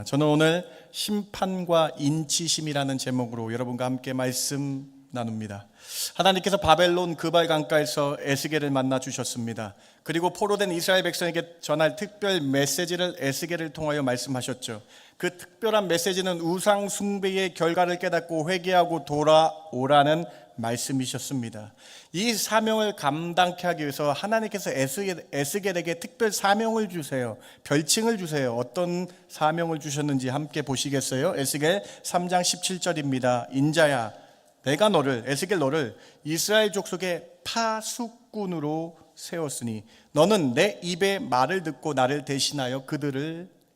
저는 오늘 심판과 인치심이라는 제목으로 여러분과 함께 말씀 나눕니다. 하나님께서 바벨론 그발 강가에서 에스겔을 만나 주셨습니다. 그리고 포로된 이스라엘 백성에게 전할 특별 메시지를 에스겔을 통하여 말씀하셨죠. 그 특별한 메시지는 우상 숭배의 결과를 깨닫고 회개하고 돌아오라는 말씀이셨습니다. 이 사명을 감당케 하기 위해서 하나님께서 에스겔에게 특별 사명을 주세요. 별칭을 주세요. 어떤 사명을 주셨는지 함께 보시겠어요? 에스겔 3장 17절입니다. 인자야, 내가 에스겔 너를 이스라엘 족속의 파수꾼으로 세웠으니 너는 내 입의 말을 듣고 나를 대신하여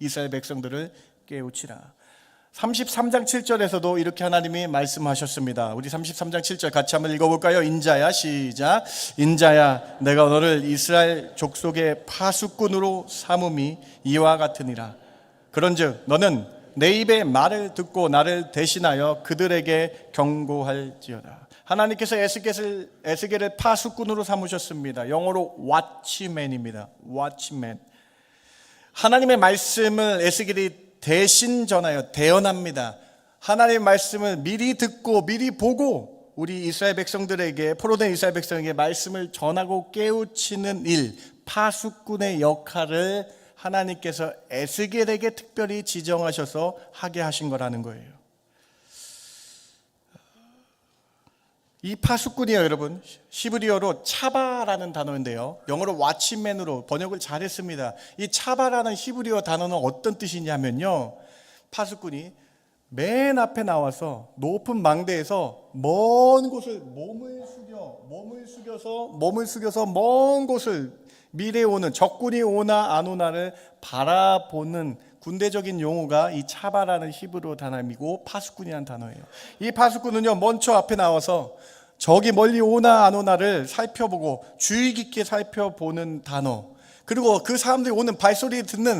이스라엘 백성들을 깨우치라. 33장 7절에서도 이렇게 하나님이 말씀하셨습니다. 우리 33장 7절 같이 한번 읽어볼까요? 인자야, 시작. 인자야, 내가 너를 이스라엘 족속의 파수꾼으로 삼음이 이와 같으니라. 그런즉 너는 내 입의 말을 듣고 나를 대신하여 그들에게 경고할지어다. 하나님께서 에스겔을 파수꾼으로 삼으셨습니다. 영어로 watchman입니다. watchman. 하나님의 말씀을 에스겔이 대신 전하여 대언합니다. 하나님의 말씀을 미리 듣고 미리 보고 우리 이스라엘 백성들에게, 포로된 이스라엘 백성에게 말씀을 전하고 깨우치는 일, 파수꾼의 역할을 하나님께서 에스겔에게 특별히 지정하셔서 하게 하신 거라는 거예요. 이 파수꾼이요, 여러분, 히브리어로 차바라는 단어인데요, 영어로 왓치맨으로 번역을 잘했습니다. 이 차바라는 히브리어 단어는 어떤 뜻이냐면요, 파수꾼이 맨 앞에 나와서 높은 망대에서 먼 곳을 몸을 숙여서 먼 곳을 미래에 오는 적군이 오나 안 오나를 바라보는 군대적인 용어가 이 차바라는 히브리어 단어이고 파수꾼이라는 단어예요. 이 파수꾼은요, 먼저 앞에 나와서 적이 멀리 오나 안 오나를 살펴보고 주의 깊게 살펴보는 단어, 그리고 그 사람들이 오는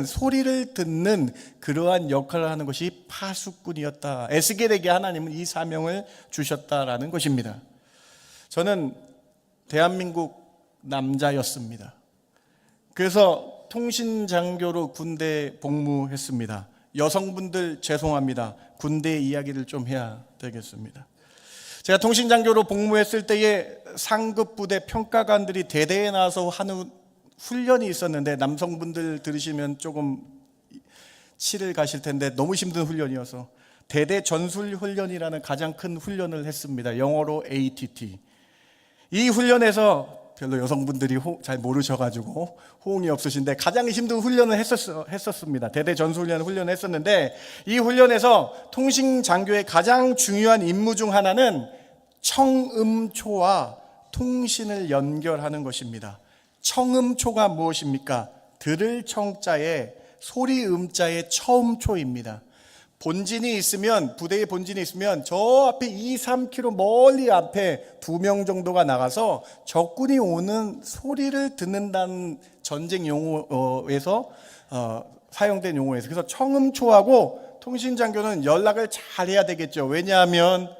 소리를 듣는 그러한 역할을 하는 것이 파수꾼이었다. 에스겔에게 하나님은 이 사명을 주셨다라는 것입니다. 저는 대한민국 남자였습니다. 그래서 통신장교로 군대에 복무했습니다. 여성분들 죄송합니다. 군대 이야기를 좀 해야 되겠습니다. 제가 통신장교로 복무했을 때에 상급 부대 평가관들이 대대에 나와서 하는 훈련이 있었는데, 남성분들 들으시면 조금 치를 가실 텐데 너무 힘든 훈련이어서 대대 전술 훈련이라는 가장 큰 훈련을 했습니다. 영어로 ATT. 이 훈련에서 별로 여성분들이 잘 모르셔가지고 호응이 없으신데 가장 힘든 훈련을 했었습니다. 대대 전술훈련을 했었는데, 이 훈련에서 통신장교의 가장 중요한 임무 중 하나는 청음초와 통신을 연결하는 것입니다. 청음초가 무엇입니까? 들을 청자에 소리 음자의 처음초입니다. 부대의 본진이 있으면 저 앞에 2-3km 멀리 앞에 2명 정도가 나가서 적군이 오는 소리를 듣는다는 전쟁 용어에서 사용된 용어에서, 그래서 청음초하고 통신장교는 연락을 잘 해야 되겠죠. 왜냐하면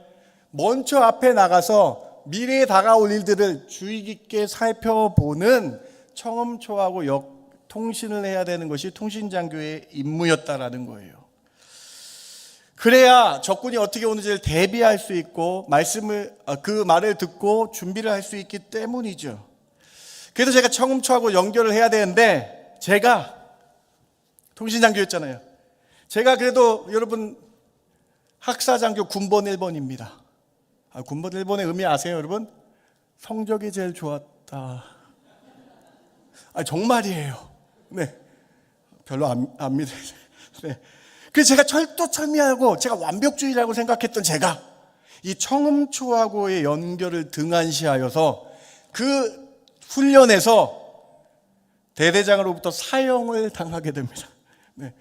먼저 앞에 나가서 미래에 다가올 일들을 주의 깊게 살펴보는 청음초하고 통신을 해야 되는 것이 통신장교의 임무였다라는 거예요. 그래야 적군이 어떻게 오는지를 대비할 수 있고 그 말을 듣고 준비를 할 수 있기 때문이죠. 그래서 제가 청음초하고 연결을 해야 되는데, 제가 통신장교였잖아요. 제가 그래도 여러분 학사장교 군번 1번입니다. 군번 1번의 의미 아세요, 여러분? 성적이 제일 좋았다. 정말이에요. 네, 별로 안 믿어요. 네. 그래서 제가 철두철미하고 제가 완벽주의라고 생각했던 제가 이 청음초하고의 연결을 등한시하여서 그 훈련에서 대대장으로부터 사형을 당하게 됩니다. 네.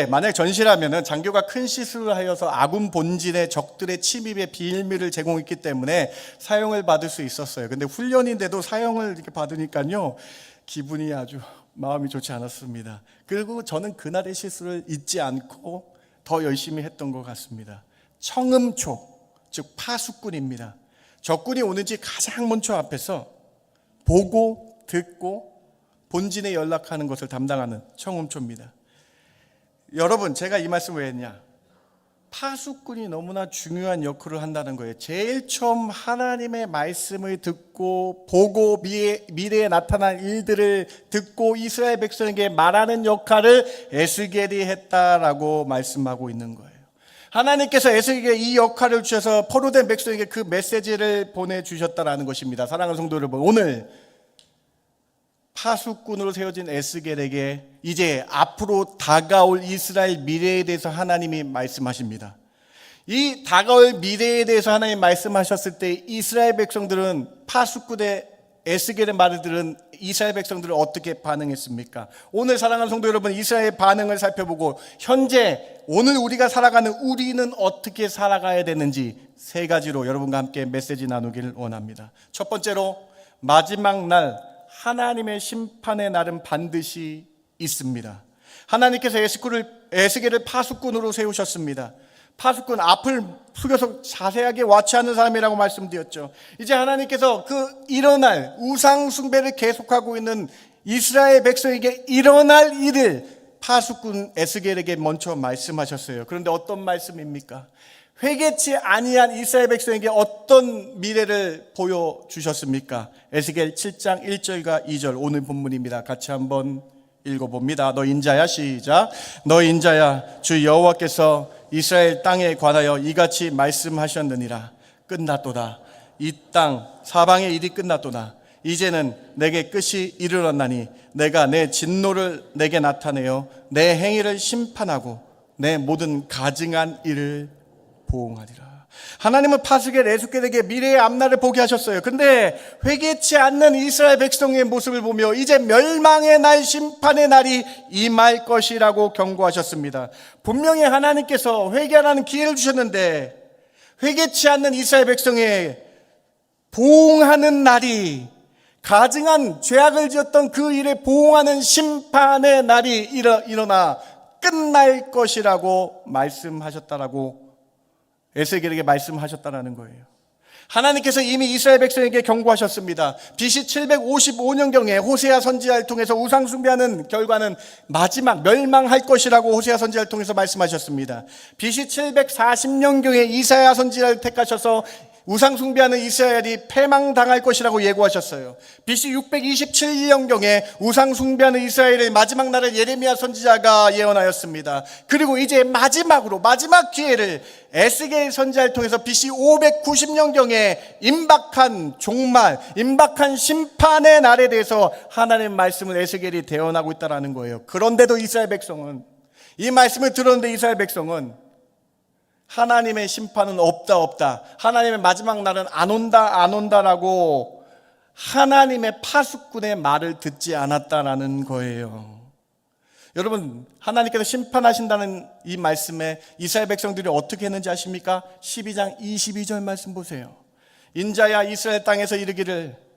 만약 전시라면은 장교가 큰 실수를 하여서 아군 본진의 적들의 침입에 비밀을 제공했기 때문에 사형을 받을 수 있었어요. 근데 훈련인데도 사형을 이렇게 받으니까요, 기분이 아주 마음이 좋지 않았습니다. 그리고 저는 그날의 실수를 잊지 않고 더 열심히 했던 것 같습니다. 청음초, 즉 파수꾼입니다. 적군이 오는지 가장 먼저 앞에서 보고 듣고 본진에 연락하는 것을 담당하는 청음초입니다. 여러분, 제가 이 말씀을 왜 했냐? 파수꾼이 너무나 중요한 역할을 한다는 거예요. 제일 처음 하나님의 말씀을 듣고 보고 미래에 나타날 일들을 듣고 이스라엘 백성에게 말하는 역할을 에스겔이 했다라고 말씀하고 있는 거예요. 하나님께서 에스겔에게 이 역할을 주셔서 포로된 백성에게 그 메시지를 보내주셨다라는 것입니다. 사랑하는 성도 여러분, 오늘 파수꾼으로 세워진 에스겔에게 이제 앞으로 다가올 이스라엘 미래에 대해서 하나님이 말씀하십니다. 이 다가올 미래에 대해서 하나님 말씀하셨을 때 이스라엘 백성들은 파수꾼의 에스겔의 말을 들은 이스라엘 백성들은 어떻게 반응했습니까? 오늘 사랑하는 성도 여러분, 이스라엘의 반응을 살펴보고 현재 오늘 우리가 살아가는 우리는 어떻게 살아가야 되는지 세 가지로 여러분과 함께 메시지 나누기를 원합니다. 첫 번째로, 마지막 날 하나님의 심판의 날은 반드시 있습니다. 하나님께서 에스겔을 파수꾼으로 세우셨습니다. 파수꾼, 앞을 숙여서 자세하게 와치하는 사람이라고 말씀드렸죠. 이제 하나님께서 그 일어날 우상 숭배를 계속하고 있는 이스라엘 백성에게 일어날 일을 파수꾼 에스겔에게 먼저 말씀하셨어요. 그런데 어떤 말씀입니까? 회개치 아니한 이스라엘 백성에게 어떤 미래를 보여주셨습니까? 에스겔 7장 1절과 2절 오늘 본문입니다. 같이 한번 읽어봅니다. 너 인자야, 시작. 너 인자야, 주 여호와께서 이스라엘 땅에 관하여 이같이 말씀하셨느니라. 끝났도다. 이 땅 사방의 일이 끝났도다. 이제는 내게 끝이 이르렀나니 내가 내 진노를 내게 나타내어 내 행위를 심판하고 내 모든 가증한 일을 보응하리라. 하나님은 파수겔 에스겔에게 미래의 앞날을 보게 하셨어요. 그런데 회개치 않는 이스라엘 백성의 모습을 보며 이제 멸망의 날, 심판의 날이 임할 것이라고 경고하셨습니다. 분명히 하나님께서 회개하라는 기회를 주셨는데 회개치 않는 이스라엘 백성의 보응하는 날이, 가증한 죄악을 지었던 그 일에 보응하는 심판의 날이 일어나 끝날 것이라고 말씀하셨다라고 에스겔에게 말씀하셨다라는 거예요. 하나님께서 이미 이스라엘 백성에게 경고하셨습니다. BC 755년경에 호세아 선지자를 통해서 우상 숭배하는 결과는 마지막 멸망할 것이라고 호세아 선지자를 통해서 말씀하셨습니다. BC 740년경에 이사야 선지자를 택하셔서 우상 숭배하는 이스라엘이 패망당할 것이라고 예고하셨어요. BC 627년경에 우상 숭배하는 이스라엘의 마지막 날을 예레미야 선지자가 예언하였습니다. 그리고 이제 마지막으로 마지막 기회를 에스겔 선지자를 통해서 BC 590년경에 임박한 종말, 임박한 심판의 날에 대해서 하나님의 말씀을 에스겔이 대언하고 있다는 거예요. 그런데도 이스라엘 백성은, 이 말씀을 들었는데 이스라엘 백성은 하나님의 심판은 없다. 하나님의 마지막 날은 안 온다라고 하나님의 파수꾼의 말을 듣지 않았다라는 거예요. 여러분, 하나님께서 심판하신다는 이 말씀에 이스라엘 백성들이 어떻게 했는지 아십니까? 12장 22절 말씀 보세요. 인자야, 이스라엘 땅에서 이르기를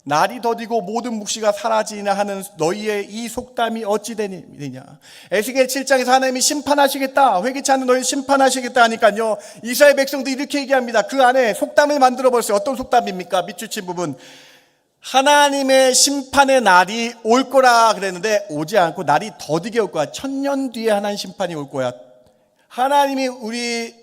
날이 더디고 모든 묵시가 사라지나 하는 너희의 이 속담이 어찌 되느냐. 에스겔 7장에서 하나님이 심판하시겠다, 회개치 않는 너희를 심판하시겠다 하니까요, 이스라엘 백성도 이렇게 얘기합니다. 그 안에 속담을 만들어 버렸어요. 어떤 속담입니까? 밑줄친 부분, 하나님의 심판의 날이 올 거라 그랬는데 오지 않고 날이 더디게 올 거야. 1000년 뒤에 하나님 심판이 올 거야. 하나님이 우리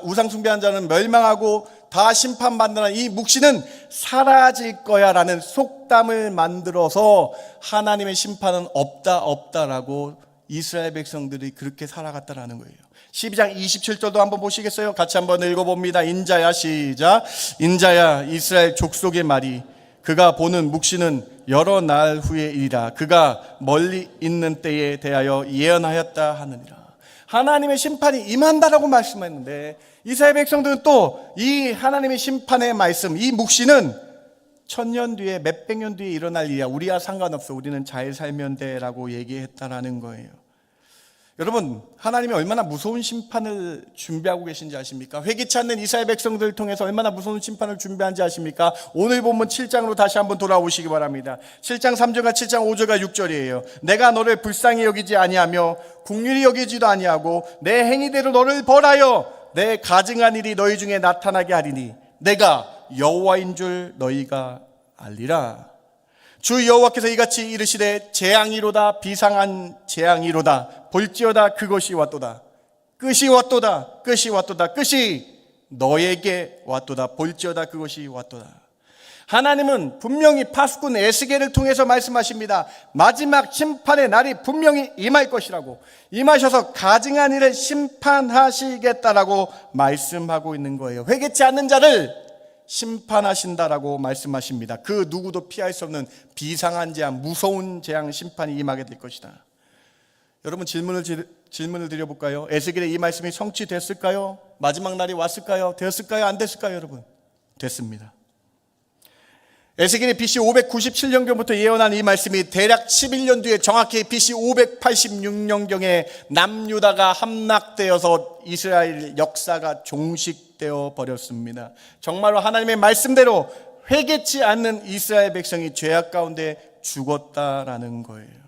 우상 숭배한 자는 멸망하고 다 심판받는 이 묵시는 사라질 거야 라는 속담을 만들어서 하나님의 심판은 없다라고 이스라엘 백성들이 그렇게 살아갔다라는 거예요. 12장 27절도 한번 보시겠어요? 같이 한번 읽어봅니다. 인자야, 시작. 인자야, 이스라엘 족속의 말이 그가 보는 묵시는 여러 날 후의 일이라. 그가 멀리 있는 때에 대하여 예언하였다 하느니라. 하나님의 심판이 임한다라고 말씀했는데 이스라엘 백성들은 또 이 하나님의 심판의 말씀, 이 묵시는 1000년 뒤에 몇백 년 뒤에 일어날 일이야, 우리와 상관없어, 우리는 잘 살면 돼 라고 얘기했다라는 거예요. 여러분, 하나님이 얼마나 무서운 심판을 준비하고 계신지 아십니까? 회개치 않는 이스라엘 백성들을 통해서 얼마나 무서운 심판을 준비한지 아십니까? 오늘 본문 7장으로 다시 한번 돌아오시기 바랍니다. 7장 3절과 7장 5절과 6절이에요. 내가 너를 불쌍히 여기지 아니하며 긍휼히 여기지도 아니하고 내 행위대로 너를 벌하여 내 가증한 일이 너희 중에 나타나게 하리니 내가 여호와인 줄 너희가 알리라. 주 여호와께서 이같이 이르시되 재앙이로다 비상한 재앙이로다 볼지어다 그것이 왔도다. 끝이 왔도다. 끝이 왔도다. 끝이 너에게 왔도다. 볼지어다 그것이 왔도다. 하나님은 분명히 파수꾼 에스겔을 통해서 말씀하십니다. 마지막 심판의 날이 분명히 임할 것이라고, 임하셔서 가증한 일을 심판하시겠다라고 말씀하고 있는 거예요. 회개치 않는 자를 심판하신다라고 말씀하십니다. 그 누구도 피할 수 없는 비상한 재앙, 무서운 재앙 심판이 임하게 될 것이다. 여러분, 질문을 드려볼까요? 에스겔의 이 말씀이 성취됐을까요? 마지막 날이 왔을까요? 되었을까요? 안 됐을까요? 여러분, 됐습니다. 에스겔이 BC 597년경부터 예언한 이 말씀이 대략 11년 뒤에 정확히 BC 586년경에 남유다가 함락되어서 이스라엘 역사가 종식되어 버렸습니다. 정말로 하나님의 말씀대로 회개치 않는 이스라엘 백성이 죄악 가운데 죽었다라는 거예요.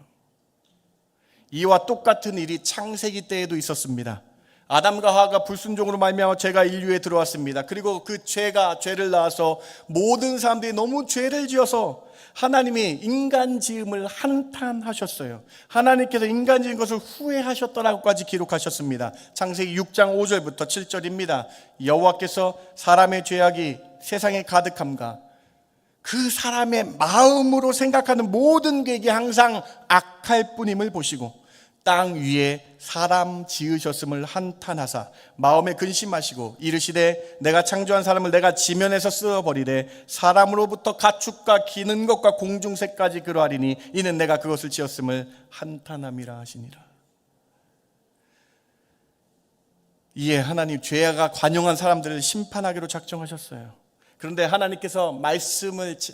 이와 똑같은 일이 창세기 때에도 있었습니다. 아담과 하와가 불순종으로 말미암아 죄가 인류에 들어왔습니다. 그리고 그 죄를 낳아서 모든 사람들이 너무 죄를 지어서 하나님이 인간 지음을 한탄하셨어요. 하나님께서 인간 지은 것을 후회하셨더라고까지 기록하셨습니다. 창세기 6장 5절부터 7절입니다. 여호와께서 사람의 죄악이 세상에 가득함과 그 사람의 마음으로 생각하는 모든 계획이 항상 악할 뿐임을 보시고 땅 위에 사람 지으셨음을 한탄하사 마음에 근심하시고 이르시되 내가 창조한 사람을 내가 지면에서 쓸어버리되 사람으로부터 가축과 기는 것과 공중새까지 그러하리니 이는 내가 그것을 지었음을 한탄함이라 하시니라. 이에 하나님 죄가 관용한 사람들을 심판하기로 작정하셨어요. 그런데 하나님께서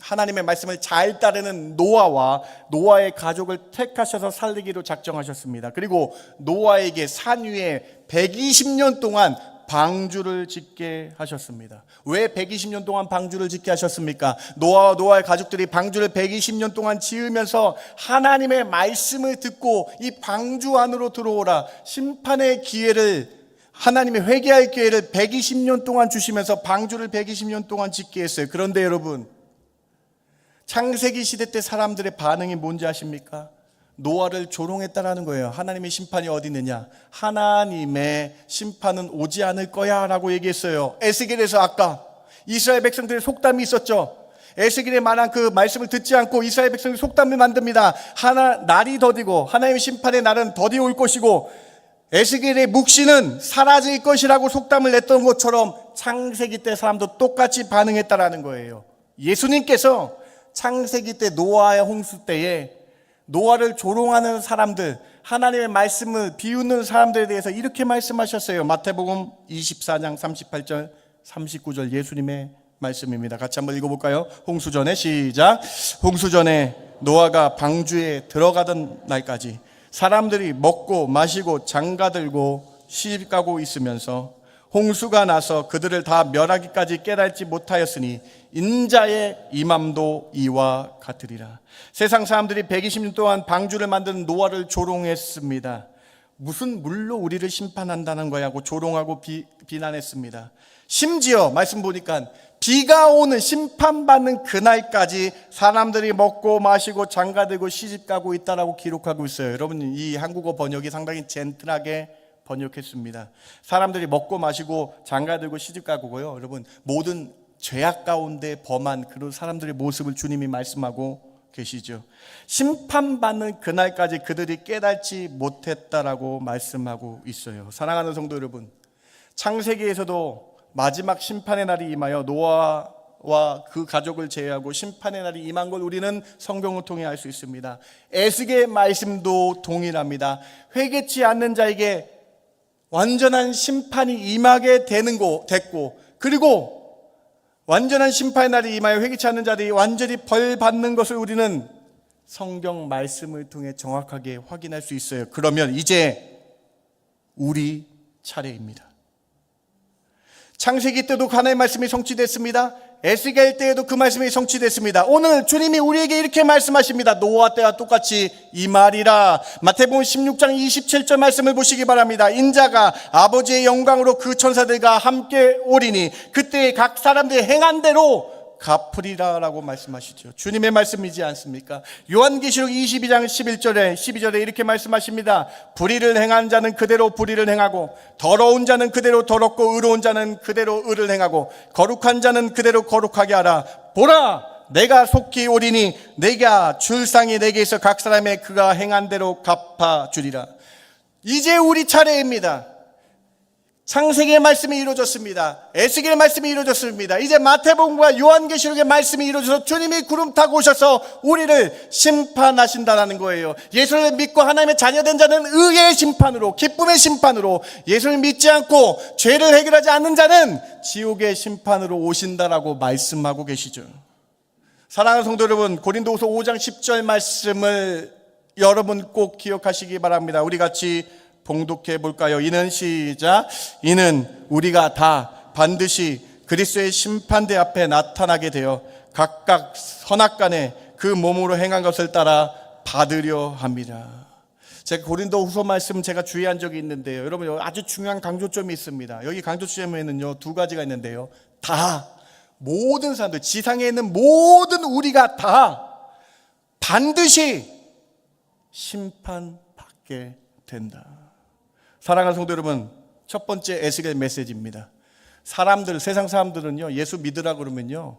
하나님의 말씀을 잘 따르는 노아와 노아의 가족을 택하셔서 살리기로 작정하셨습니다. 그리고 노아에게 산 위에 120년 동안 방주를 짓게 하셨습니다. 왜 120년 동안 방주를 짓게 하셨습니까? 노아와 노아의 가족들이 방주를 120년 동안 지으면서 하나님의 말씀을 듣고 이 방주 안으로 들어오라, 심판의 기회를, 하나님의 회개할 기회를 120년 동안 주시면서 방주를 120년 동안 짓게 했어요. 그런데 여러분, 창세기 시대 때 사람들의 반응이 뭔지 아십니까? 노아를 조롱했다라는 거예요. 하나님의 심판이 어디 있느냐? 하나님의 심판은 오지 않을 거야 라고 얘기했어요. 에스겔에서 아까 이스라엘 백성들의 속담이 있었죠. 에스겔의 말한 그 말씀을 듣지 않고 이스라엘 백성이 속담을 만듭니다. 날이 더디고 하나님의 심판의 날은 더디 올 것이고 에스겔의 묵시는 사라질 것이라고 속담을 냈던 것처럼 창세기 때 사람도 똑같이 반응했다라는 거예요. 예수님께서 창세기 때 노아의 홍수 때에 노아를 조롱하는 사람들, 하나님의 말씀을 비웃는 사람들에 대해서 이렇게 말씀하셨어요. 마태복음 24장 38절 39절 예수님의 말씀입니다. 같이 한번 읽어볼까요? 홍수전에 시작. 홍수전에 노아가 방주에 들어가던 날까지 사람들이 먹고 마시고 장가들고 시집가고 있으면서 홍수가 나서 그들을 다 멸하기까지 깨달지 못하였으니 인자의 임함도 이와 같으리라. 세상 사람들이 120년 동안 방주를 만드는 노아를 조롱했습니다. 무슨 물로 우리를 심판한다는 거야 하고 조롱하고 비난했습니다. 심지어 말씀 보니까 비가 오는 심판받는 그날까지 사람들이 먹고 마시고 장가들고 시집가고 있다라고 기록하고 있어요. 여러분, 이 한국어 번역이 상당히 젠틀하게 번역했습니다. 사람들이 먹고 마시고 장가들고 시집가고요. 여러분, 모든 죄악 가운데 범한 그런 사람들의 모습을 주님이 말씀하고 계시죠. 심판받는 그날까지 그들이 깨닫지 못했다라고 말씀하고 있어요. 사랑하는 성도 여러분, 창세기에서도 마지막 심판의 날이 임하여 노아와 그 가족을 제외하고 심판의 날이 임한 걸 우리는 성경을 통해 알 수 있습니다. 에스겔의 말씀도 동일합니다. 회개치 않는 자에게 완전한 심판이 임하게 됐고, 그리고 완전한 심판의 날이 임하여 회개치 않는 자들이 완전히 벌 받는 것을 우리는 성경 말씀을 통해 정확하게 확인할 수 있어요. 그러면 이제 우리 차례입니다. 창세기 때도 하나님의 말씀이 성취됐습니다. 에스겔 때에도 그 말씀이 성취됐습니다. 오늘 주님이 우리에게 이렇게 말씀하십니다. 노아 때와 똑같이 이 말이라. 마태복음 16장 27절 말씀을 보시기 바랍니다. 인자가 아버지의 영광으로 그 천사들과 함께 오리니 그때 각 사람들이 행한 대로 갚으리라라고 말씀하시죠. 주님의 말씀이지 않습니까? 요한계시록 22장 12절에 이렇게 말씀하십니다. 불의를 행한 자는 그대로 불의를 행하고, 더러운 자는 그대로 더럽고, 의로운 자는 그대로 의를 행하고, 거룩한 자는 그대로 거룩하게 하라. 보라, 내가 속히 오리니 내가 줄 상이 내게서 각 사람의 그가 행한 대로 갚아주리라. 이제 우리 차례입니다. 창세기의 말씀이 이루어졌습니다. 에스겔의 말씀이 이루어졌습니다. 이제 마태복음과 요한계시록의 말씀이 이루어져서 주님이 구름 타고 오셔서 우리를 심판하신다는 거예요. 예수를 믿고 하나님의 자녀된 자는 의의 심판으로, 기쁨의 심판으로, 예수를 믿지 않고 죄를 해결하지 않는 자는 지옥의 심판으로 오신다라고 말씀하고 계시죠. 사랑하는 성도 여러분, 고린도후서 5장 10절 말씀을 여러분 꼭 기억하시기 바랍니다. 우리 같이 봉독해 볼까요? 이는 시작. 이는 우리가 다 반드시 그리스도의 심판대 앞에 나타나게 되어 각각 선악간에 그 몸으로 행한 것을 따라 받으려 합니다. 제가 고린도후서 말씀 제가 주의한 적이 있는데요. 여러분, 아주 중요한 강조점이 있습니다. 여기 강조점에는요, 두 가지가 있는데요. 다, 모든 사람들, 지상에 있는 모든 우리가 다 반드시 심판받게 된다. 사랑하는 성도 여러분, 첫 번째 에스겔 메시지입니다. 세상 사람들은요, 예수 믿으라 그러면요,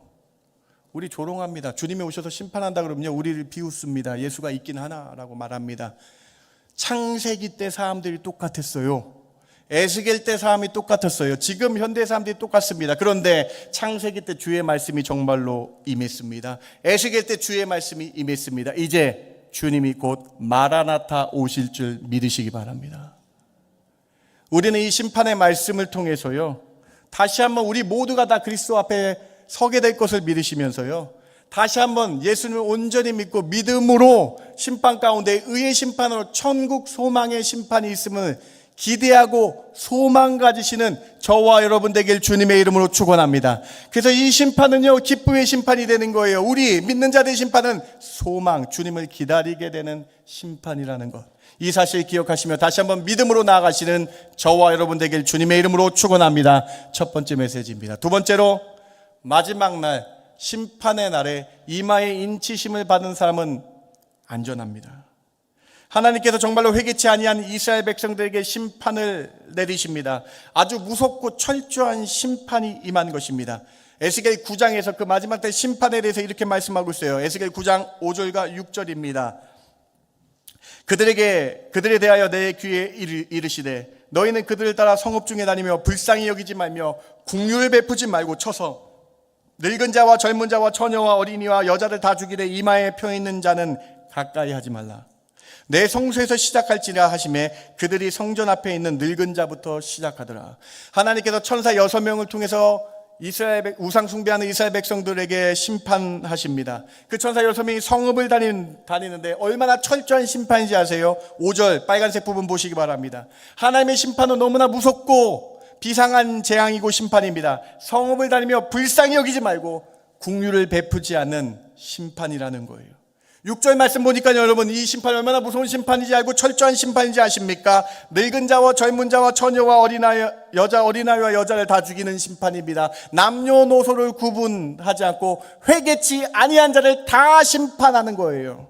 우리 조롱합니다. 주님이 오셔서 심판한다 그러면요, 우리를 비웃습니다. 예수가 있긴 하나라고 말합니다. 창세기 때 사람들이 똑같았어요. 에스겔 때 사람이 똑같았어요. 지금 현대 사람들이 똑같습니다. 그런데 창세기 때 주의 말씀이 정말로 임했습니다. 에스겔 때 주의 말씀이 임했습니다. 이제 주님이 곧 마라나타 오실 줄 믿으시기 바랍니다. 우리는 이 심판의 말씀을 통해서요, 다시 한번 우리 모두가 다 그리스도 앞에 서게 될 것을 믿으시면서요, 다시 한번 예수님을 온전히 믿고 믿음으로 심판 가운데 의의 심판으로 천국 소망의 심판이 있음을 기대하고 소망 가지시는 저와 여러분 되길 주님의 이름으로 축원합니다. 그래서 이 심판은요, 기쁨의 심판이 되는 거예요. 우리 믿는 자들의 심판은 소망, 주님을 기다리게 되는 심판이라는 것, 이 사실 기억하시며 다시 한번 믿음으로 나아가시는 저와 여러분 되길 주님의 이름으로 축원합니다. 첫 번째 메시지입니다. 두 번째로, 마지막 날 심판의 날에 이마에 인치심을 받은 사람은 안전합니다. 하나님께서 정말로 회개치 아니한 이스라엘 백성들에게 심판을 내리십니다. 아주 무섭고 철저한 심판이 임한 것입니다. 에스겔 9장에서 그 마지막 때 심판에 대해서 이렇게 말씀하고 있어요. 에스겔 9장 5절과 6절입니다. 그들에 대하여 내 귀에 이르시되 너희는 그들을 따라 성읍 중에 다니며 불쌍히 여기지 말며 국률을 베푸지 말고 쳐서 늙은 자와 젊은 자와 처녀와 어린이와 여자를 다 죽이되 이마에 펴 있는 자는 가까이 하지 말라. 내 성소에서 시작할지라 하심에 그들이 성전 앞에 있는 늙은 자부터 시작하더라. 하나님께서 천사 6명을 통해서 우상 숭배하는 이스라엘 백성들에게 심판하십니다. 그 천사 6명이 성읍을 다니는데 얼마나 철저한 심판인지 아세요? 5절 빨간색 부분 보시기 바랍니다. 하나님의 심판은 너무나 무섭고 비상한 재앙이고 심판입니다. 성읍을 다니며 불쌍히 여기지 말고 국률을 베푸지 않는 심판이라는 거예요. 6절 말씀 보니까 여러분, 이 심판이 얼마나 무서운 심판인지 알고 철저한 심판인지 아십니까? 늙은 자와 젊은 자와 처녀와 어린아이와 여자를 다 죽이는 심판입니다. 남녀노소를 구분하지 않고 회개치 아니한 자를 다 심판하는 거예요.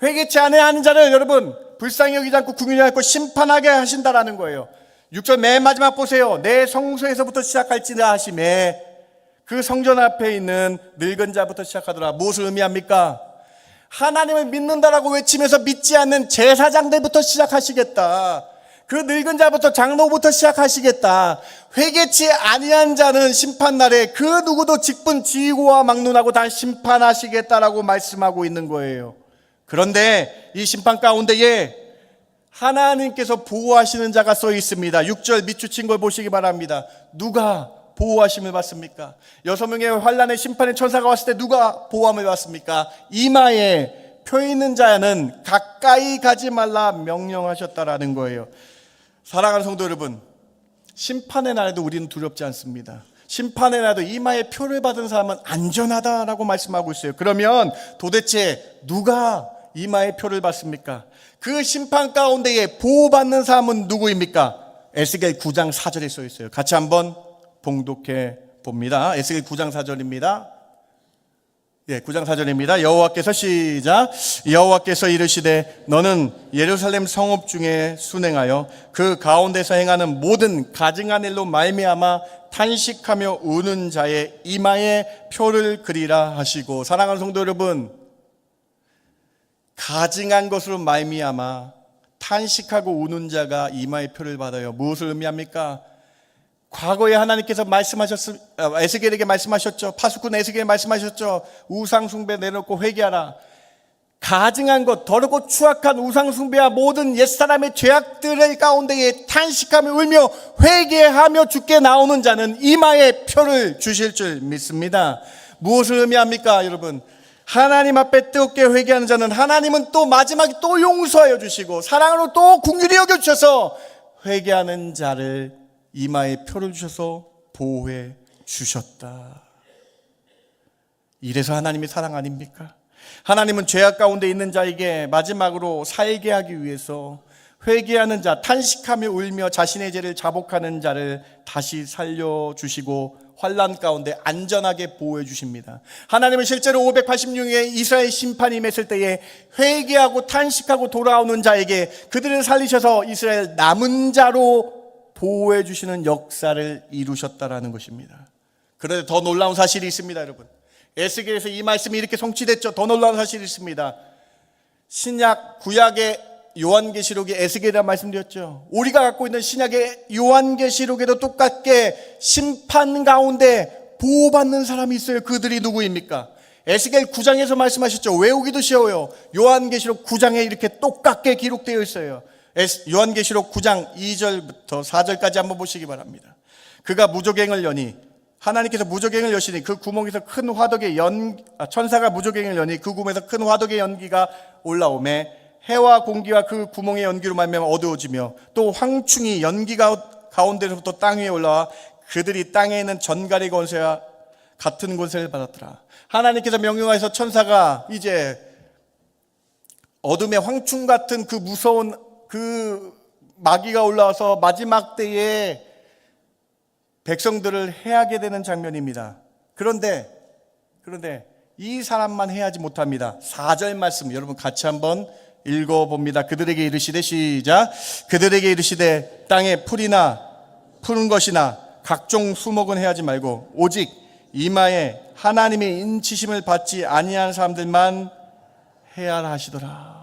회개치 아니하는 자를 여러분 불쌍히 여기지 않고 국률이 않고 심판하게 하신다라는 거예요. 6절 맨 마지막 보세요. 내 성소에서부터 시작할지라 하심에 그 성전 앞에 있는 늙은 자부터 시작하더라. 무엇을 의미합니까? 하나님을 믿는다라고 외치면서 믿지 않는 제사장들부터 시작하시겠다. 그 늙은 자부터 장로부터 시작하시겠다. 회개치 아니한 자는 심판날에 그 누구도 직분 지고와 막론하고 다 심판하시겠다라고 말씀하고 있는 거예요. 그런데 이 심판 가운데에 하나님께서 보호하시는 자가 써 있습니다. 6절 밑줄친 걸 보시기 바랍니다. 누가 보호하심을 받습니까? 6명의 환란의 심판의 천사가 왔을 때 누가 보호함을 받습니까? 이마에 표 있는 자는 가까이 가지 말라 명령하셨다라는 거예요. 사랑하는 성도 여러분, 심판의 날에도 우리는 두렵지 않습니다. 심판의 날에도 이마에 표를 받은 사람은 안전하다라고 말씀하고 있어요. 그러면 도대체 누가 이마에 표를 받습니까? 그 심판 가운데에 보호받는 사람은 누구입니까? 에스겔 9장 4절에 써 있어요. 같이 한번 봉독해 봅니다. 에스겔 9장 4절입니다. 9장 4절입니다. 여호와께서 시작. 여호와께서 이르시되 너는 예루살렘 성읍 중에 순행하여 그 가운데서 행하는 모든 가증한 일로 말미암아 탄식하며 우는 자의 이마에 표를 그리라 하시고, 사랑하는 성도 여러분, 가증한 것으로 말미암아 탄식하고 우는 자가 이마에 표를 받아요. 무엇을 의미합니까? 과거에 하나님께서 에스겔에게 말씀하셨죠. 파수꾼 에스겔에게 말씀하셨죠. 우상 숭배 내놓고 회개하라. 가증한 것, 더럽고 추악한 우상 숭배와 모든 옛사람의 죄악들 가운데에 탄식하며 울며 회개하며 주께 나오는 자는 이마에 표를 주실 줄 믿습니다. 무엇을 의미합니까, 여러분? 하나님 앞에 뜨겁게 회개하는 자는 하나님은 또 마지막에 또 용서하여 주시고 사랑으로 또 긍휼히 여겨 주셔서 회개하는 자를 이마에 표를 주셔서 보호해 주셨다. 이래서 하나님이 사랑 아닙니까? 하나님은 죄악 가운데 있는 자에게 마지막으로 살게 하기 위해서 회개하는 자, 탄식하며 울며 자신의 죄를 자복하는 자를 다시 살려주시고 환난 가운데 안전하게 보호해 주십니다. 하나님은 실제로 586년에 이스라엘 심판이 임했을 때에 회개하고 탄식하고 돌아오는 자에게 그들을 살리셔서 이스라엘 남은 자로 보호해 주시는 역사를 이루셨다라는 것입니다. 그런데 더 놀라운 사실이 있습니다, 여러분. 에스겔에서 이 말씀이 이렇게 성취됐죠. 더 놀라운 사실이 있습니다. 신약, 구약의 요한계시록이 에스겔이라는 말씀드렸죠. 우리가 갖고 있는 신약의 요한계시록에도 똑같게 심판 가운데 보호받는 사람이 있어요. 그들이 누구입니까? 에스겔 9장에서 말씀하셨죠. 외우기도 쉬워요. 요한계시록 9장에 이렇게 똑같게 기록되어 있어요. 요한계시록 9장 2절부터 4절까지 한번 보시기 바랍니다. 그가 무저갱을 여니, 하나님께서 무저갱을 여시니 그 구멍에서 큰 화덕의 천사가 무저갱을 여니 그 구멍에서 큰 화덕의 연기가 올라오매 해와 공기와 그 구멍의 연기로 말미암아 어두워지며 또 황충이 연기가 가운데로부터 땅 위에 올라와 그들이 땅에 있는 전갈의 권세와 같은 권세를 받았더라. 하나님께서 명령하셔서 천사가 이제 어둠의 황충 같은 그 무서운 그 마귀가 올라와서 마지막 때에 백성들을 해하게 되는 장면입니다. 그런데 이 사람만 해하지 못합니다. 4절 말씀 여러분 같이 한번 읽어봅니다. 그들에게 이르시되 시작. 그들에게 이르시되 땅에 풀이나 푸른 것이나 각종 수목은 해하지 말고 오직 이마에 하나님의 인치심을 받지 아니한 사람들만 해하라 하시더라.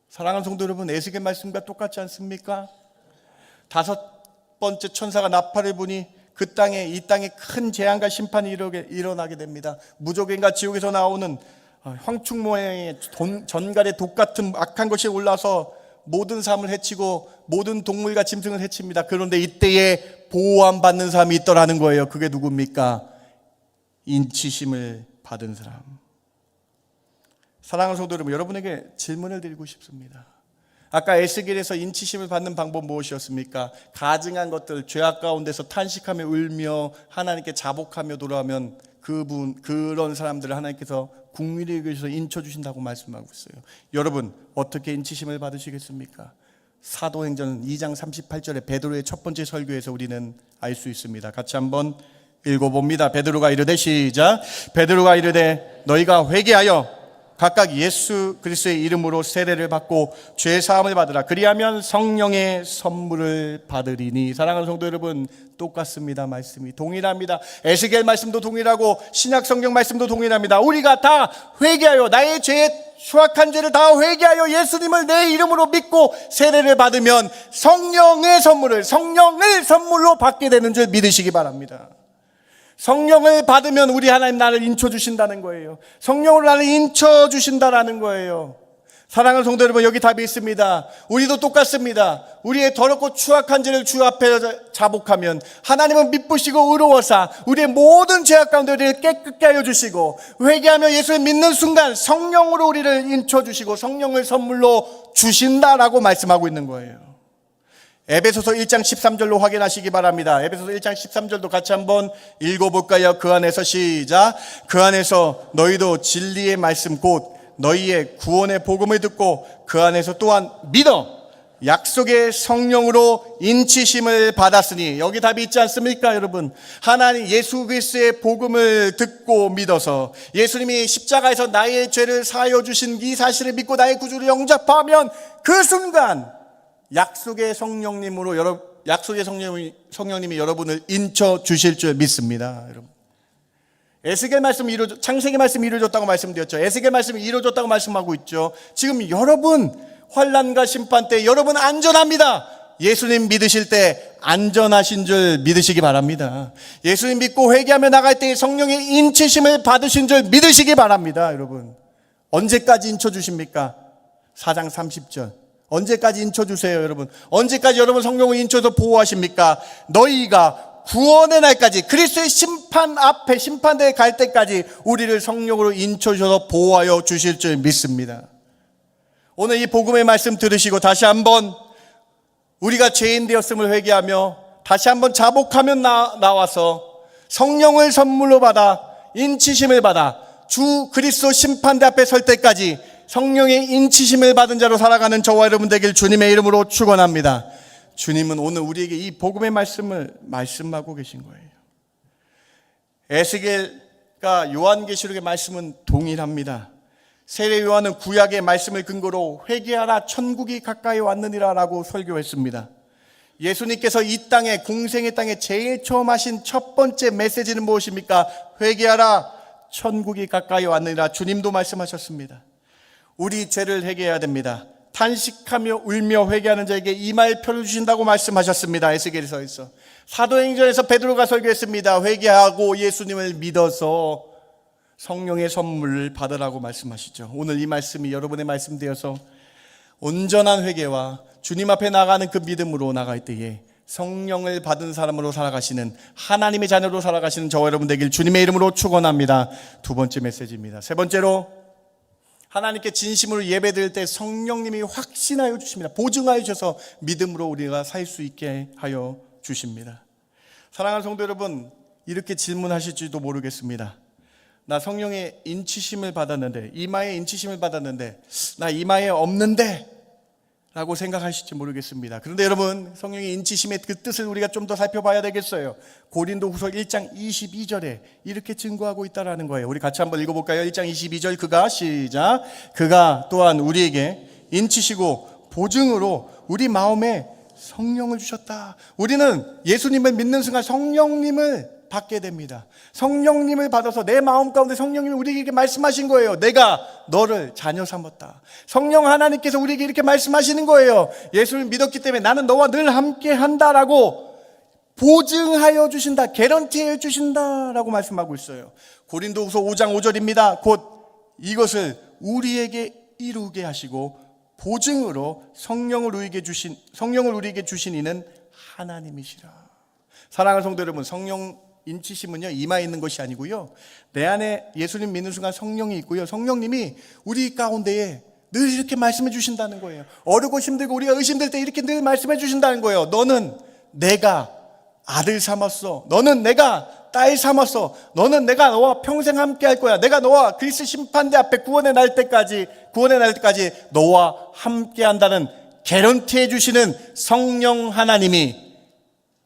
사랑하는 성도 여러분, 에스겔 말씀과 똑같지 않습니까? 5번째 천사가 나팔을 부니 이 땅에 큰 재앙과 심판이 일어나게 됩니다. 무저갱과 지옥에서 나오는 황충 모양의 전갈의 독 같은 악한 것이 올라서 모든 사람을 해치고 모든 동물과 짐승을 해칩니다. 그런데 이때에 보호함 받는 사람이 있더라는 거예요. 그게 누굽니까? 인치심을 받은 사람. 사랑하는 성도 여러분, 여러분에게 질문을 드리고 싶습니다. 아까 에스겔에서 인치심을 받는 방법 무엇이었습니까? 가증한 것들, 죄악 가운데서 탄식하며 울며 하나님께 자복하며 돌아오면 그런 사람들을 하나님께서 긍휼히 여기셔서 인쳐주신다고 말씀하고 있어요. 여러분 어떻게 인치심을 받으시겠습니까? 사도행전 2장 38절에 베드로의 첫 번째 설교에서 우리는 알 수 있습니다. 같이 한번 읽어봅니다. 베드로가 이르되 시작. 베드로가 이르되 너희가 회개하여 각각 예수 그리스도의 이름으로 세례를 받고 죄 사함을 받으라. 그리하면 성령의 선물을 받으리니. 사랑하는 성도 여러분, 똑같습니다. 말씀이 동일합니다. 에스겔 말씀도 동일하고 신약 성경 말씀도 동일합니다. 우리가 다 회개하여 나의 죄에 수악한 죄를 다 회개하여 예수님을 내 이름으로 믿고 세례를 받으면 성령의 선물을 성령을 선물로 받게 되는 줄 믿으시기 바랍니다. 성령을 받으면 우리 하나님 나를 인쳐주신다는 거예요. 성령으로 나를 인쳐주신다라는 거예요. 사랑하는 성도 여러분, 여기 답이 있습니다. 우리도 똑같습니다. 우리의 더럽고 추악한 죄를 주 앞에 자복하면 하나님은 미쁘시고 의로워서 우리의 모든 죄악 가운데 우리를 깨끗게 하여 주시고 회개하며 예수를 믿는 순간 성령으로 우리를 인쳐주시고 성령을 선물로 주신다라고 말씀하고 있는 거예요. 에베소서 1장 13절로 확인하시기 바랍니다. 에베소서 1장 13절도 같이 한번 읽어볼까요? 그 안에서 시작. 그 안에서 너희도 진리의 말씀 곧 너희의 구원의 복음을 듣고 그 안에서 또한 믿어 약속의 성령으로 인치심을 받았으니, 여기 답이 있지 않습니까 여러분? 하나님 예수 그리스도의 복음을 듣고 믿어서 예수님이 십자가에서 나의 죄를 사하여 주신 이 사실을 믿고 나의 구주를 영접하면 그 순간 약속의 성령님이 여러분을 인쳐 주실 줄 믿습니다. 여러분, 에스겔 말씀이 창세기 말씀이 이루어졌다고 말씀드렸죠. 에스겔 말씀이 이루어졌다고 말씀하고 있죠. 지금 여러분 환난과 심판 때 여러분 안전합니다. 예수님 믿으실 때 안전하신 줄 믿으시기 바랍니다. 예수님 믿고 회개하며 나갈 때 성령의 인치심을 받으신 줄 믿으시기 바랍니다. 여러분, 언제까지 인쳐 주십니까? 4장 30절. 언제까지 인쳐 주세요, 여러분? 언제까지 여러분 성령을 인쳐서 보호하십니까? 너희가 구원의 날까지, 그리스도의 심판 앞에 심판대에 갈 때까지 우리를 성령으로 인쳐 주셔서 보호하여 주실 줄 믿습니다. 오늘 이 복음의 말씀 들으시고 다시 한번 우리가 죄인 되었음을 회개하며 다시 한번 자복하며 나와서 성령을 선물로 받아 인치심을 받아 주 그리스도 심판대 앞에 설 때까지 성령의 인치심을 받은 자로 살아가는 저와 여러분 되길 주님의 이름으로 축원합니다. 주님은 오늘 우리에게 이 복음의 말씀을 말씀하고 계신 거예요. 에스겔과 요한계시록의 말씀은 동일합니다. 세례 요한은 구약의 말씀을 근거로 회개하라 천국이 가까이 왔느니라 라고 설교했습니다. 예수님께서 이 땅에, 공생의 땅에 제일 처음 하신 첫 번째 메시지는 무엇입니까? 회개하라 천국이 가까이 왔느니라. 주님도 말씀하셨습니다. 우리 죄를 회개해야 됩니다. 탄식하며 울며 회개하는 자에게 이마에 표를 주신다고 말씀하셨습니다. 에스겔서에서. 사도행전에서 베드로가 설교했습니다. 회개하고 예수님을 믿어서 성령의 선물을 받으라고 말씀하시죠. 오늘 이 말씀이 여러분의 말씀 되어서 온전한 회개와 주님 앞에 나가는 그 믿음으로 나갈 때에 성령을 받은 사람으로 살아가시는, 하나님의 자녀로 살아가시는 저와 여러분 되길 주님의 이름으로 축원합니다. 두 번째 메시지입니다. 세 번째로, 하나님께 진심으로 예배드릴 때 성령님이 확신하여 주십니다. 보증하여 주셔서 믿음으로 우리가 살 수 있게 하여 주십니다. 사랑하는 성도 여러분, 이렇게 질문하실지도 모르겠습니다. 나 성령의 인치심을 받았는데, 이마에 인치심을 받았는데 나 이마에 없는데 라고 생각하실지 모르겠습니다. 그런데 여러분, 성령의 인치심의 그 뜻을 우리가 좀 더 살펴봐야 되겠어요. 고린도후서 1장 22절에 이렇게 증거하고 있다라는 거예요. 우리 같이 한번 읽어볼까요? 1장 22절, 그가 또한 우리에게 인치시고 보증으로 우리 마음에 성령을 주셨다. 우리는 예수님을 믿는 순간 성령님을 받게 됩니다. 성령님을 받아서 내 마음 가운데 성령님이 우리에게 이렇게 말씀하신 거예요. 내가 너를 자녀 삼았다. 성령 하나님께서 우리에게 이렇게 말씀하시는 거예요. 예수를 믿었기 때문에 나는 너와 늘 함께 한다라고 보증하여 주신다, 개런티해 주신다라고 말씀하고 있어요. 고린도후서 5장 5절입니다. 곧 이것을 우리에게 이루게 하시고 보증으로 성령을 우리에게 주신 이는 하나님이시라. 사랑하는 성도 여러분, 성령 인치심은요, 이마에 있는 것이 아니고요, 내 안에 예수님 믿는 순간 성령이 있고요, 성령님이 우리 가운데에 늘 이렇게 말씀해 주신다는 거예요. 어렵고 힘들고 우리가 의심될 때 이렇게 늘 말씀해 주신다는 거예요. 너는 내가 아들 삼았어. 너는 내가 딸 삼았어. 너는 내가 너와 평생 함께 할 거야. 내가 너와 그리스도 심판대 앞에 구원의 날 때까지 너와 함께 한다는 개런티해 주시는 성령 하나님이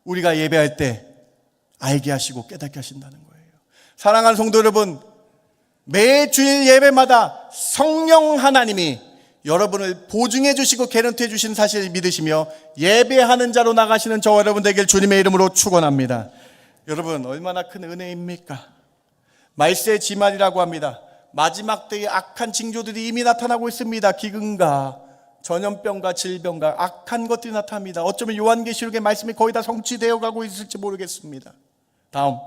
우리가 예배할 때 알게 하시고 깨닫게 하신다는 거예요. 사랑하는 성도 여러분, 매 주일 예배마다 성령 하나님이 여러분을 보증해 주시고 개런티해 주신 사실을 믿으시며 예배하는 자로 나가시는 저와 여러분 되길 주님의 이름으로 축원합니다. 여러분, 얼마나 큰 은혜입니까? 말세의 지말이라고 합니다. 마지막 때의 악한 징조들이 이미 나타나고 있습니다. 기근과 전염병과 질병과 악한 것들이 나타납니다. 어쩌면 요한계시록의 말씀이 거의 다 성취되어 가고 있을지 모르겠습니다. 다음,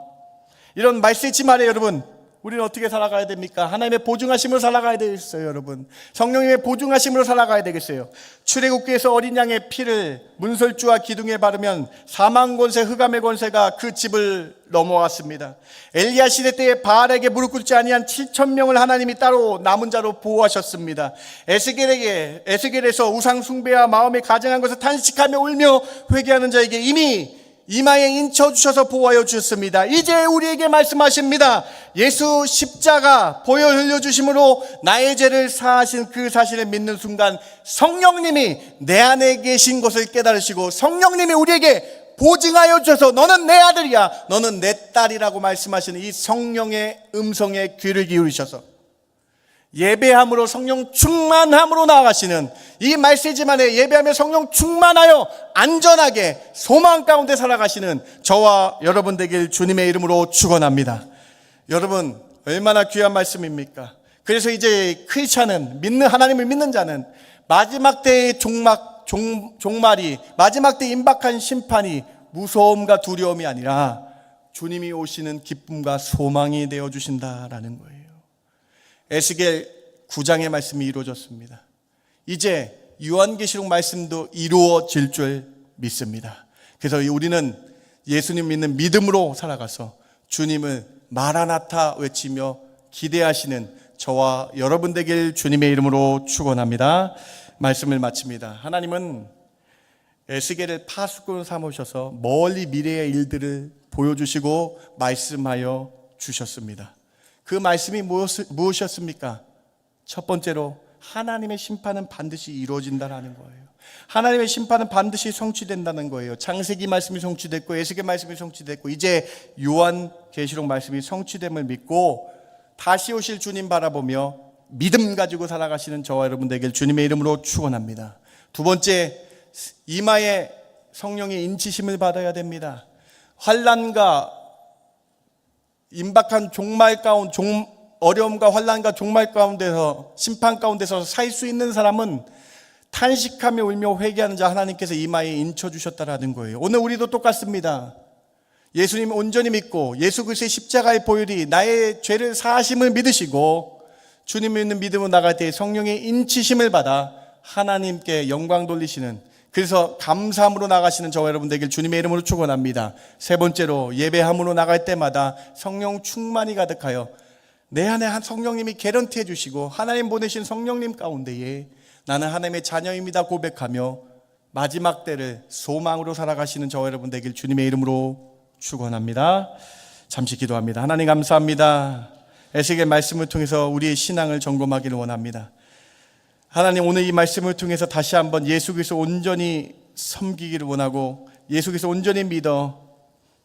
이런 말세의 지말에 여러분, 우리는 어떻게 살아가야 됩니까? 하나님의 보증하심으로 살아가야 되겠어요, 여러분. 성령님의 보증하심으로 살아가야 되겠어요. 출애굽기에서 어린 양의 피를 문설주와 기둥에 바르면 사망 권세, 흑암의 권세가 그 집을 넘어왔습니다. 엘리야 시대 때에 바알에게 무릎 꿇지 아니한 7,000명을 하나님이 따로 남은 자로 보호하셨습니다. 에스겔에서 우상 숭배와 마음에 가증한 것을 탄식하며 울며 회개하는 자에게 이미 이마에 인쳐주셔서 보호하여 주셨습니다. 이제 우리에게 말씀하십니다. 예수 십자가 보혈 흘려주심으로 나의 죄를 사하신 그 사실을 믿는 순간 성령님이 내 안에 계신 것을 깨달으시고 성령님이 우리에게 보증하여 주셔서 너는 내 아들이야, 너는 내 딸이라고 말씀하시는 이 성령의 음성에 귀를 기울이셔서 예배함으로 성령 충만함으로 나아가시는 이 말세지만에 예배하며 성령 충만하여 안전하게 소망 가운데 살아가시는 저와 여러분 되길 주님의 이름으로 축원합니다. 여러분, 얼마나 귀한 말씀입니까? 그래서 이제 크리스찬은, 하나님을 믿는 자는 마지막 때의 종말이, 마지막 때 임박한 심판이 무서움과 두려움이 아니라 주님이 오시는 기쁨과 소망이 되어주신다라는 거예요. 에스겔 9장의 말씀이 이루어졌습니다. 이제 요한계시록 말씀도 이루어질 줄 믿습니다. 그래서 우리는 예수님 믿는 믿음으로 살아가서 주님을 마라나타 외치며 기대하시는 저와 여러분 되길 주님의 이름으로 축원합니다. 말씀을 마칩니다. 하나님은 에스겔을 파수꾼으로 삼으셔서 멀리 미래의 일들을 보여주시고 말씀하여 주셨습니다. 그 말씀이 무엇이었습니까? 첫 번째로 하나님의 심판은 반드시 이루어진다는 거예요. 하나님의 심판은 반드시 성취된다는 거예요. 창세기 말씀이 성취됐고 에스겔 말씀이 성취됐고 이제 요한계시록 말씀이 성취됨을 믿고 다시 오실 주님 바라보며 믿음 가지고 살아가시는 저와 여러분 되길 주님의 이름으로 축원합니다. 두 번째, 이마에 성령의 인치심을 받아야 됩니다. 환난과 임박한 어려움과 환난과 종말 가운데서, 심판 가운데서 살 수 있는 사람은 탄식하며 울며 회개하는 자 하나님께서 이마에 인쳐주셨다라는 거예요. 오늘 우리도 똑같습니다. 예수님 온전히 믿고 예수 그리스도의 십자가의 보혈이 나의 죄를 사하심을 믿으시고 주님을 믿는 믿음으로 나갈 때 성령의 인치심을 받아 하나님께 영광 돌리시는, 그래서 감사함으로 나가시는 저와 여러분 되길 주님의 이름으로 축원합니다. 세 번째로 예배함으로 나갈 때마다 성령 충만이 가득하여 내 안에 한 성령님이 개런티 해주시고 하나님 보내신 성령님 가운데에 나는 하나님의 자녀입니다 고백하며 마지막 때를 소망으로 살아가시는 저와 여러분 되길 주님의 이름으로 축원합니다. 잠시 기도합니다. 하나님 감사합니다. 에스겔 말씀을 통해서 우리의 신앙을 점검하기를 원합니다. 하나님, 오늘 이 말씀을 통해서 다시 한번 예수 그리스도 온전히 섬기기를 원하고 예수 그리스도 온전히 믿어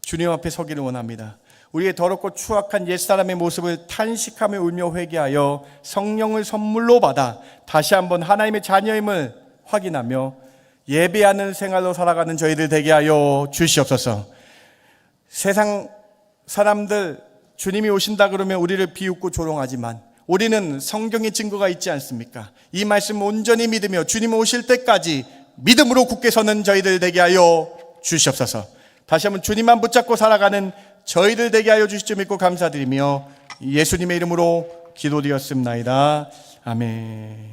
주님 앞에 서기를 원합니다. 우리의 더럽고 추악한 옛사람의 모습을 탄식하며 울며 회개하여 성령을 선물로 받아 다시 한번 하나님의 자녀임을 확인하며 예배하는 생활로 살아가는 저희들 되게 하여 주시옵소서. 세상 사람들 주님이 오신다 그러면 우리를 비웃고 조롱하지만 우리는 성경의 증거가 있지 않습니까? 이 말씀 온전히 믿으며 주님 오실 때까지 믿음으로 굳게 서는 저희들 되게 하여 주시옵소서. 다시 한번 주님만 붙잡고 살아가는 저희들 되게 하여 주실 줄 믿고 감사드리며 예수님의 이름으로 기도드렸습나이다. 아멘.